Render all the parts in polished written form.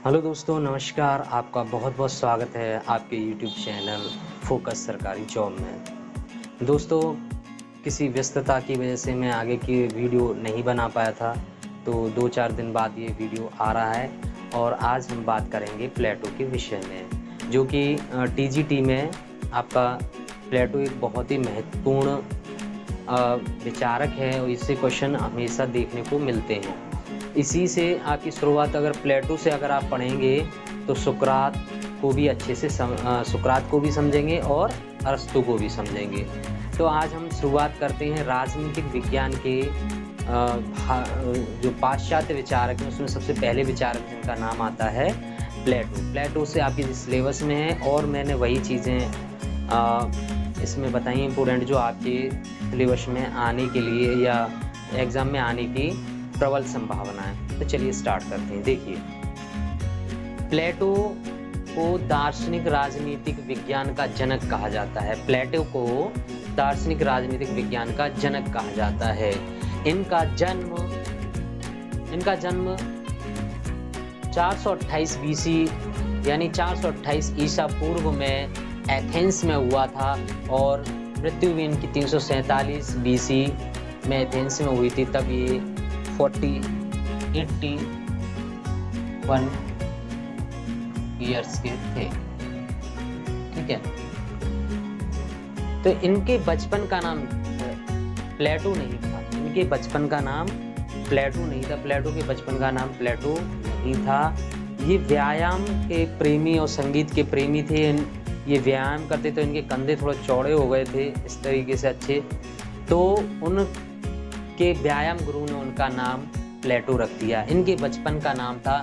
Hello दोस्तों, नमस्कार। आपका बहुत बहुत स्वागत है आपके यूट्यूब चैनल फोकस सरकारी जॉब में। दोस्तों, किसी व्यस्तता की वजह से मैं आगे की वीडियो नहीं बना पाया था, तो 2-4 दिन बाद ये वीडियो आ रहा है और आज हम बात करेंगे प्लेटो के विषय में, जो कि टीजीटी में आपका प्लेटो एक बहुत ही महत्वपूर्ण विचारक है और इससे क्वेश्चन हमेशा देखने को मिलते हैं। इसी से आपकी शुरुआत अगर प्लेटो से अगर आप पढ़ेंगे तो सुकरात को भी अच्छे से सुकरात को भी समझेंगे और अरस्तु को भी समझेंगे। तो आज हम शुरुआत करते हैं राजनीतिक विज्ञान के जो पाश्चात्य विचारक हैं उसमें सबसे पहले विचारक जिनका नाम आता है प्लेटो। प्लेटो से आपके सिलेबस में है और मैंने वही चीज़ें इसमें बताई इम्पोर्टेंट जो आपके सिलेबस में आने के लिए या एग्ज़ाम में आने की प्रबल संभावना है। तो चलिए स्टार्ट करते हैं। देखिए, प्लेटो को दार्शनिक राजनीतिक विज्ञान का जनक कहा जाता है। प्लेटो को दार्शनिक राजनीतिक विज्ञान का जनक कहा जाता है। इनका जन्म 428 बीसी यानी 428 ईसा पूर्व में एथेंस में हुआ था और मृत्यु भी इनकी 347 बीसी में एथेंस में हुई थी। तब ये 81 ईयर्स के थे। ठीक है, तो इनके बचपन का नाम प्लेटो नहीं था। इनके बचपन का नाम प्लेटो नहीं था। प्लेटो के बचपन का नाम प्लेटो नहीं था। ये व्यायाम के प्रेमी और संगीत के प्रेमी थे। ये व्यायाम करते तो इनके कंधे थोड़े चौड़े हो गए थे इस तरीके से अच्छे, तो उनके व्यायाम गुरु ने उनका नाम प्लेटो रख दिया। इनके बचपन का नाम था,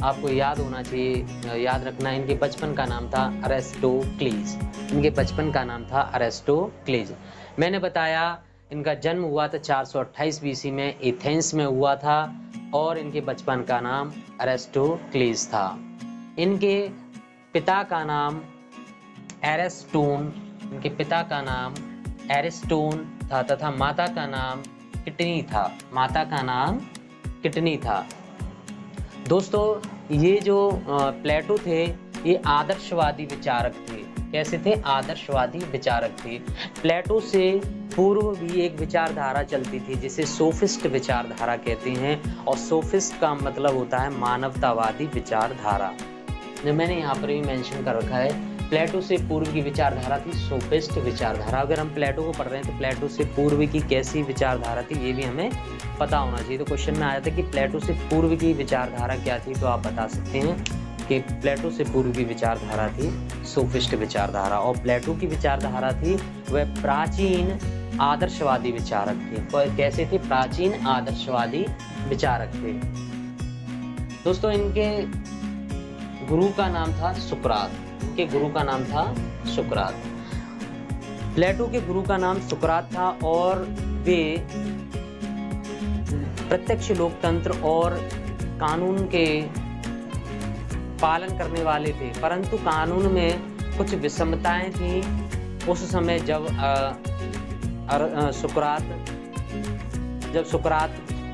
आपको याद होना चाहिए, याद रखना, इनके बचपन का नाम था अरिस्टोक्लीज। इनके बचपन का नाम था अरिस्टोक्लीज। मैंने बताया इनका जन्म हुआ था 428 बीसी में एथेंस में हुआ था और इनके बचपन का नाम अरिस्टोक्लीज था। इनके पिता का नाम एरिस्टोन, इनके पिता का नाम एरिस्टोन था तथा माता का नाम किटनी था। माता का नाम किटनी था। दोस्तों, ये जो प्लेटो थे ये आदर्शवादी विचारक थे। कैसे थे? आदर्शवादी विचारक थे। प्लेटो से पूर्व भी एक विचारधारा चलती थी जिसे सोफिस्ट विचारधारा कहते हैं और सोफिस्ट का मतलब होता है मानवतावादी विचारधारा। जो मैंने यहाँ पर भी मेंशन कर रखा है, प्लेटो से पूर्व की विचारधारा थी सोफिस्ट विचारधारा। अगर हम प्लेटो को पढ़ रहे हैं तो प्लेटो से पूर्व की कैसी विचारधारा थी ये भी हमें पता होना चाहिए। तो क्वेश्चन में आया था कि प्लेटो से पूर्व की विचारधारा क्या थी, तो आप बता सकते हैं कि प्लेटो से पूर्व की विचारधारा थी सोफिस्ट विचारधारा और प्लेटो की विचारधारा थी वह प्राचीन आदर्शवादी विचारक थे। कैसे थे? प्राचीन आदर्शवादी विचारक थे। दोस्तों, इनके गुरु का नाम था सुकरात। इनके गुरु का नाम था सुकरात। प्लेटो के गुरु का नाम सुकरात था और वे प्रत्यक्ष लोकतंत्र और कानून के पालन करने वाले थे, परंतु कानून में कुछ विषमताएं थी उस समय जब सुकरात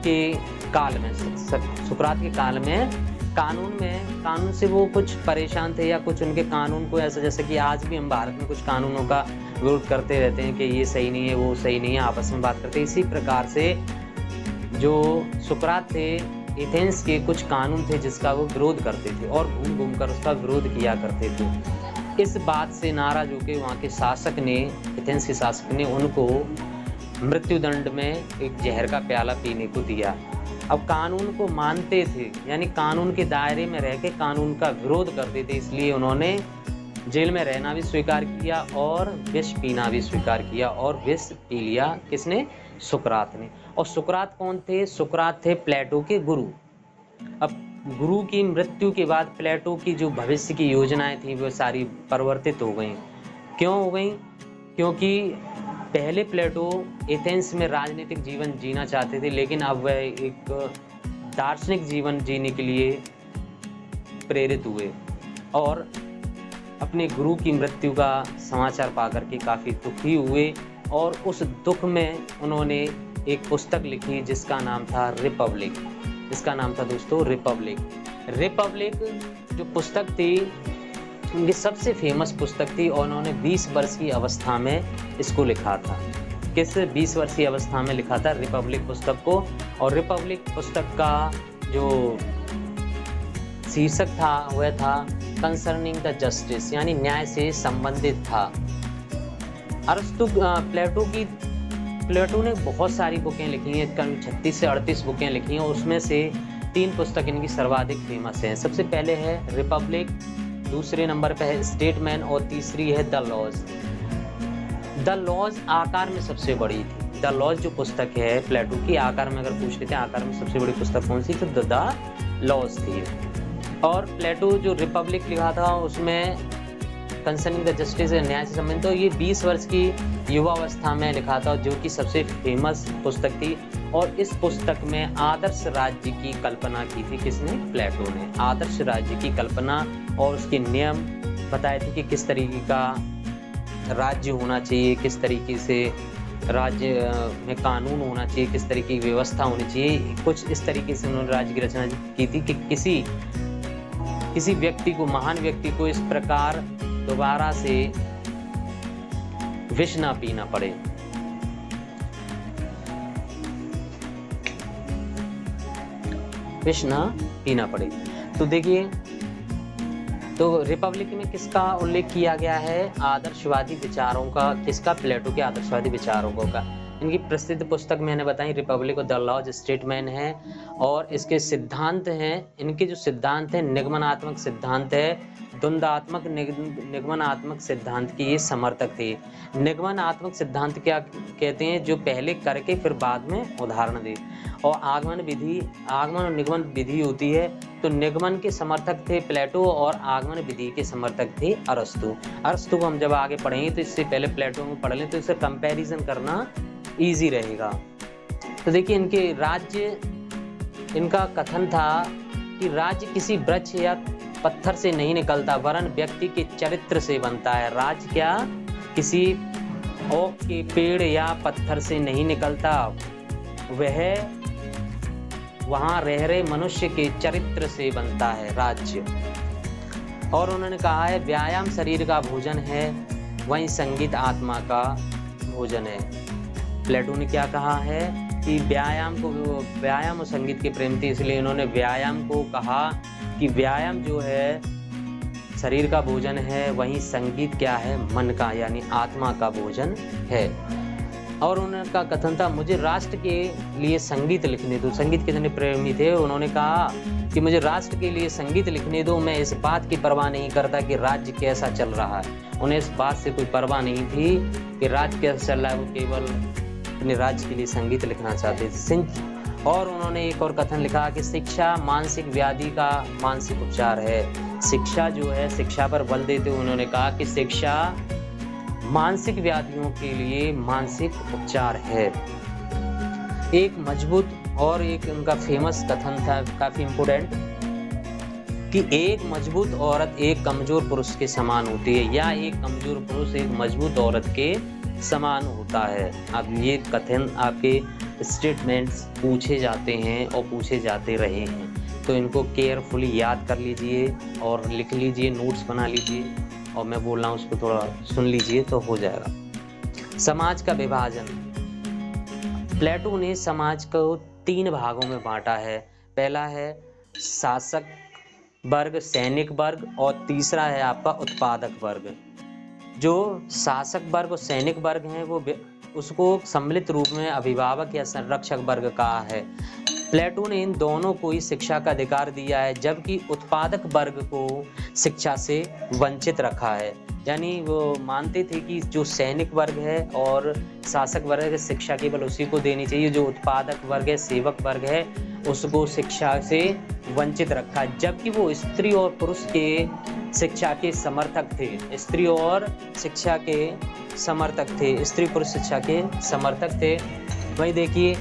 के काल में कानून से वो कुछ परेशान थे या कुछ उनके कानून को ऐसा, जैसे कि आज भी हम भारत में कुछ कानूनों का विरोध करते रहते हैं कि ये सही नहीं है, वो सही नहीं है, आपस में बात करते हैं। इसी प्रकार से जो सुकरात थे एथेंस के कुछ कानून थे जिसका वो विरोध करते थे और घूम घूम कर उसका विरोध किया करते थे। इस बात से नाराज होकर वहाँ के शासक ने, एथेंस के शासक ने उनको मृत्युदंड में एक जहर का प्याला पीने को दिया। अब कानून को मानते थे यानी कानून के दायरे में रह के कानून का विरोध करते थे, इसलिए उन्होंने जेल में रहना भी स्वीकार किया और विष पीना भी स्वीकार किया और विष पी लिया। किसने? सुकरात ने। और सुकरात कौन थे? सुकरात थे प्लेटो के गुरु। अब गुरु की मृत्यु के बाद प्लेटो की जो भविष्य की योजनाएं थी वो सारी परिवर्तित हो गई। क्यों हो गई? क्योंकि पहले प्लेटो एथेंस में राजनीतिक जीवन जीना चाहते थे, लेकिन अब वह एक दार्शनिक जीवन जीने के लिए प्रेरित हुए और अपने गुरु की मृत्यु का समाचार पाकर के काफ़ी दुखी हुए और उस दुख में उन्होंने एक पुस्तक लिखी जिसका नाम था रिपब्लिक। इसका नाम था दोस्तों रिपब्लिक। रिपब्लिक जो पुस्तक थी उनकी सबसे फेमस पुस्तक थी और उन्होंने 20 वर्ष की अवस्था में इसको लिखा था। किस 20 वर्षीय अवस्था में लिखा था रिपब्लिक पुस्तक को। और रिपब्लिक पुस्तक का जो शीर्षक था वह था कंसर्निंग द जस्टिस, यानी न्याय से संबंधित था। अरस्तु प्लेटो ने बहुत सारी बुकें लिखी हैं, करीब 36 से 38 बुकें लिखी हैं, उसमें से 3 पुस्तक इनकी सर्वाधिक फेमस हैं। सबसे पहले है रिपब्लिक, दूसरे नंबर पे है स्टेटमैन और तीसरी है द लॉज। द लॉज आकार में सबसे बड़ी थी। द लॉज जो पुस्तक है प्लेटो की, आकार में अगर पूछ लेते हैं आकार में सबसे बड़ी पुस्तक कौन सी, तो द लॉज थी। और प्लेटो जो रिपब्लिक लिखा था उसमें कंसर्निंग द जस्टिस, न्याय से संबंधित, तो ये 20 वर्ष की युवावस्था में लिखा था, जो कि सबसे फेमस पुस्तक थी। और इस पुस्तक में आदर्श राज्य की कल्पना की थी। किसने? प्लेटो ने आदर्श राज्य की कल्पना और उसके नियम बताए थे कि किस तरीके का राज्य होना चाहिए, किस तरीके से राज्य में कानून होना चाहिए, किस तरीके की व्यवस्था होनी चाहिए। कुछ इस तरीके से उन्होंने राज्य की रचना की थी कि किसी व्यक्ति को, महान व्यक्ति को इस प्रकार दोबारा से विष ना पीना पड़े। विष ना पीना पड़े। तो देखिए, तो रिपब्लिक में किसका उल्लेख किया गया है? आदर्शवादी विचारों का। किसका? प्लेटो के आदर्शवादी विचारों का। इनकी प्रसिद्ध पुस्तक मैंने बताई रिपब्लिक और द लॉज, स्टेटमैन है। और इसके सिद्धांत हैं, इनके जो सिद्धांत हैं निगमनात्मक सिद्धांत है, द्वंद्वात्मक निगमनात्मक सिद्धांत की ये समर्थक थे। निगमनात्मक सिद्धांत क्या कहते हैं? जो पहले करके फिर बाद में उदाहरण दे। और आगमन और निगमन विधि होती है। तो निगमन के समर्थक थे प्लेटो और आगमन विधि के समर्थक थे अरस्तु को हम जब आगे पढ़ेंगे तो इससे पहले प्लेटो को पढ़ लें तो इससे कंपैरिजन करना इजी रहेगा। तो देखिए, इनके राज्य, इनका कथन था कि राज्य किसी वृक्ष या पत्थर से नहीं निकलता वरन व्यक्ति के चरित्र से बनता है। राज्य क्या किसी ओक के पेड़ या पत्थर से नहीं निकलता, वह वहां रह रहे मनुष्य के चरित्र से बनता है राज्य। और उन्होंने कहा है व्यायाम शरीर का भोजन है, वहीं संगीत आत्मा का भोजन है। प्लेटो ने क्या कहा है कि व्यायाम और संगीत के प्रेम थे, इसलिए उन्होंने व्यायाम को कहा कि व्यायाम जो है शरीर का भोजन है, वहीं संगीत क्या है? मन का, यानी आत्मा का भोजन है। और उनका कथन था मुझे राष्ट्र के लिए संगीत लिखने दो। संगीत के जितने प्रेमी थे उन्होंने कहा कि मुझे राष्ट्र के लिए संगीत लिखने दो, मैं इस बात की परवाह नहीं करता कि राज्य कैसा चल रहा है। उन्हें इस बात से कोई परवाह नहीं थी कि राज्य कैसा चल रहा है, वो केवल अपने राज्य के लिए संगीत लिखना चाहते थे। और उन्होंने एक और कथन लिखा कि शिक्षा मानसिक व्याधि का मानसिक उपचार है। शिक्षा जो है, शिक्षा पर बल देते हुए उन्होंने कहा कि शिक्षा मानसिक व्याधियों के लिए मानसिक उपचार है। एक मजबूत और एक उनका फेमस कथन था, काफी इम्पोर्टेंट, कि एक मजबूत औरत एक कमजोर पुरुष के समान होती है, या एक कमजोर पुरुष एक मजबूत औरत के समान होता है। अब ये कथन आपके स्टेटमेंट्स पूछे जाते हैं और पूछे जाते रहे हैं, तो इनको केयरफुली याद कर लीजिए और लिख लीजिए, नोट्स बना लीजिए, और मैं बोल रहा हूँ उसको थोड़ा सुन लीजिए तो हो जाएगा। समाज का विभाजन। प्लेटो ने समाज को 3 भागों में बांटा है। पहला है शासक वर्ग, सैनिक वर्ग, और तीसरा है आपका उत्पादक वर्ग। जो शासक वर्ग और सैनिक वर्ग हैं वो उसको सम्मिलित रूप में अभिभावक या संरक्षक वर्ग कहा है। प्लेटो ने इन दोनों को ही शिक्षा का अधिकार दिया है, जबकि उत्पादक वर्ग को शिक्षा से वंचित रखा है। यानी वो मानते थे कि जो सैनिक वर्ग है और शासक वर्ग है शिक्षा केवल उसी को देनी चाहिए, जो उत्पादक वर्ग है, सेवक वर्ग है, उसको शिक्षा से वंचित रखा, जबकि वो स्त्री और पुरुष के शिक्षा के समर्थक थे। स्त्री और शिक्षा के समर्थक थे, स्त्री पुरुष शिक्षा के समर्थक थे। वही देखिए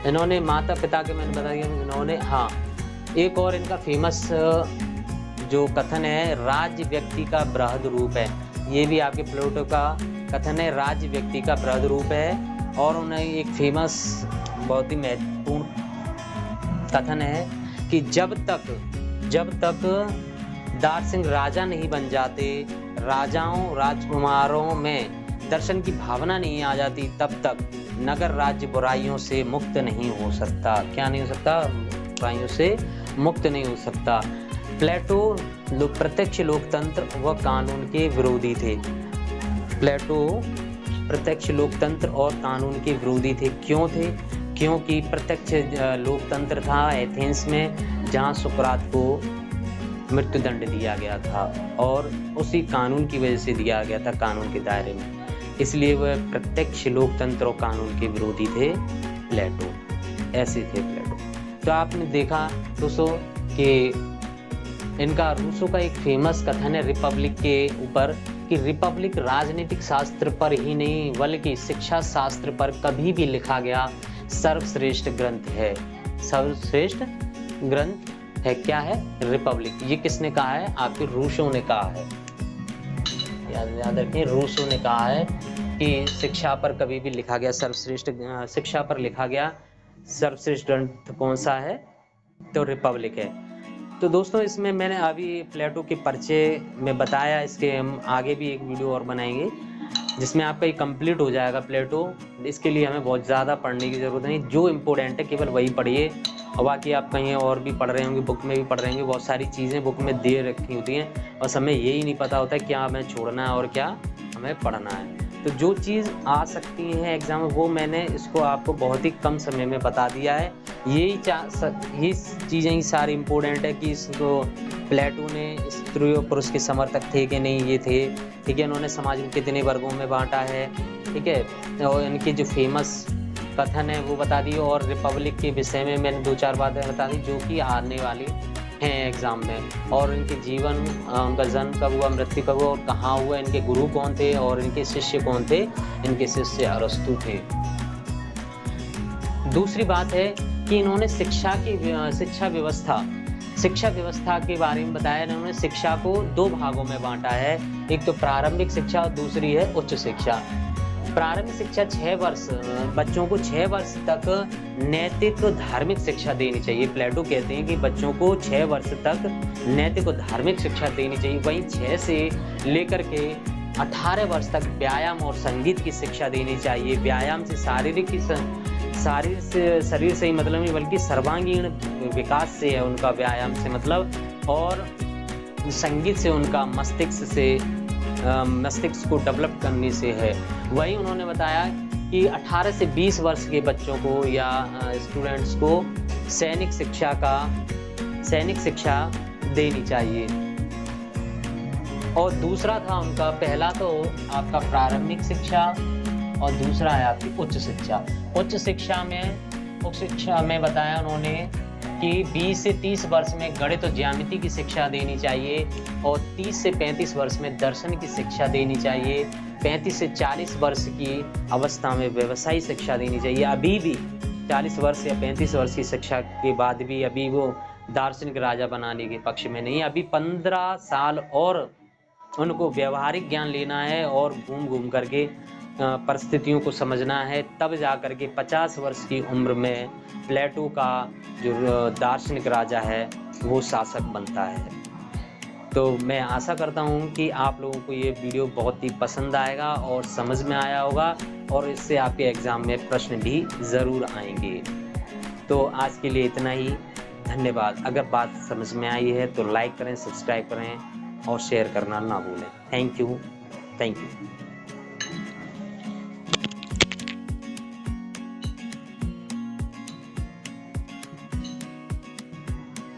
इन्होंने माता पिता के, मैंने बता दिया इन्होंने, हाँ एक और इनका फेमस जो कथन है, राज्य व्यक्ति का बृहद रूप है। ये भी आपके प्लेटो का कथन है, राज्य व्यक्ति का बृहद रूप है। और उन्हें एक फेमस बहुत ही महत्वपूर्ण कथन है कि जब तक दार्शनिक राजा नहीं बन जाते, राजाओं राजकुमारों में दर्शन की भावना नहीं आ जाती, तब तक नगर राज्य बुराइयों से मुक्त नहीं हो सकता। क्या नहीं हो सकता? बुराइयों से मुक्त नहीं हो सकता। प्लेटो प्रत्यक्ष लोकतंत्र व कानून के विरोधी थे। प्लेटो प्रत्यक्ष लोकतंत्र और कानून के विरोधी थे। क्यों थे? क्योंकि प्रत्यक्ष लोकतंत्र था एथेंस में, जहाँ सुकरात को मृत्युदंड दिया गया था और उसी कानून की वजह से दिया गया था, कानून के दायरे में। इसलिए वह प्रत्यक्ष लोकतंत्र और कानून के विरोधी थे प्लेटो। ऐसे थे प्लेटो। तो आपने देखा दोस्तों कि इनका रूसो का एक फेमस कथन है रिपब्लिक के ऊपर कि रिपब्लिक राजनीतिक शास्त्र पर ही नहीं बल्कि शिक्षा शास्त्र पर कभी भी लिखा गया सर्वश्रेष्ठ ग्रंथ है। सर्वश्रेष्ठ ग्रंथ है। क्या है? रिपब्लिक। ये किसने कहा है? आपके रूसो ने कहा है। याद रखिए, रूसो ने कहा है कि शिक्षा पर कभी भी लिखा गया सर्वश्रेष्ठ, शिक्षा पर लिखा गया सर्वश्रेष्ठ ग्रंथ कौन सा है? तो रिपब्लिक है। तो दोस्तों इसमें मैंने अभी प्लेटो के परिचय में बताया, इसके हम आगे भी एक वीडियो और बनाएंगे जिसमें आपका ये कंप्लीट हो जाएगा प्लेटो। इसके लिए हमें बहुत ज़्यादा पढ़ने की ज़रूरत नहीं, जो इम्पोर्टेंट है केवल वही पढ़िए, और बाकी आप कहीं और भी पढ़ रहे होंगे, बुक में भी पढ़ रहे होंगे, बहुत सारी चीज़ें बुक में दे रखी होती हैं और हमें यही नहीं पता होता है क्या हमें छोड़ना है और क्या हमें पढ़ना है। तो जो चीज़ आ सकती है एग्जाम में वो मैंने इसको आपको बहुत ही कम समय में बता दिया है। यही चीज़ें ही सारी इम्पोर्टेंट है कि इसको प्लेटो ने स्त्री और पुरुष के समर्थक थे कि नहीं, ये थे, ठीक है। उन्होंने समाज में कितने वर्गों में बांटा है, ठीक है, और इनके जो फेमस कथन है वो बता दिए, और रिपब्लिक के विषय में मैंने 2-4 बातें बता दी जो कि आने वाली हैं एग्जाम में, और इनके जीवन, उनका जन्म कब हुआ, मृत्यु कब हुआ और कहाँ हुआ, इनके गुरु कौन थे और इनके शिष्य कौन थे। इनके शिष्य अरस्तु थे। दूसरी बात है कि इन्होंने शिक्षा व्यवस्था के बारे में बताया। इन्होंने शिक्षा को 2 भागों में बांटा है, एक तो प्रारंभिक शिक्षा और दूसरी है उच्च शिक्षा। प्रारंभिक शिक्षा 6 वर्ष, बच्चों को 6 वर्ष तक नैतिक धार्मिक शिक्षा देनी चाहिए। प्लेटो कहते हैं कि बच्चों को 6 वर्ष तक नैतिक और धार्मिक शिक्षा देनी चाहिए। वहीं 6 से लेकर के 18 वर्ष तक व्यायाम और संगीत की शिक्षा देनी चाहिए। व्यायाम से शरीर से ही मतलब नहीं बल्कि सर्वांगीण विकास से है उनका, व्यायाम से मतलब, और संगीत से उनका मस्तिष्क को डेवलप करने से है। वहीं उन्होंने बताया कि 18 से 20 वर्ष के बच्चों को या स्टूडेंट्स को सैनिक शिक्षा देनी चाहिए। और दूसरा था उनका, पहला तो आपका प्रारंभिक शिक्षा और दूसरा है आपकी उच्च शिक्षा। उच्च शिक्षा में बताया उन्होंने कि 20 से 30 वर्ष में गणित और ज्यामिति की शिक्षा देनी चाहिए, और 30 से 35 वर्ष में दर्शन की शिक्षा देनी चाहिए। 35 से 40 वर्ष की अवस्था में व्यवसायिक शिक्षा देनी चाहिए। अभी भी 40 वर्ष या 35 वर्ष की शिक्षा के बाद भी अभी वो दार्शनिक राजा बनाने के पक्ष में नहीं। अभी 15 साल और उनको व्यवहारिक ज्ञान लेना है और घूम करके परिस्थितियों को समझना है, तब जाकर के 50 वर्ष की उम्र में प्लेटो का जो दार्शनिक राजा है वो शासक बनता है। तो मैं आशा करता हूँ कि आप लोगों को ये वीडियो बहुत ही पसंद आएगा और समझ में आया होगा, और इससे आपके एग्ज़ाम में प्रश्न भी ज़रूर आएंगे। तो आज के लिए इतना ही, धन्यवाद। अगर बात समझ में आई है तो लाइक करें, सब्सक्राइब करें और शेयर करना ना भूलें। Thank you.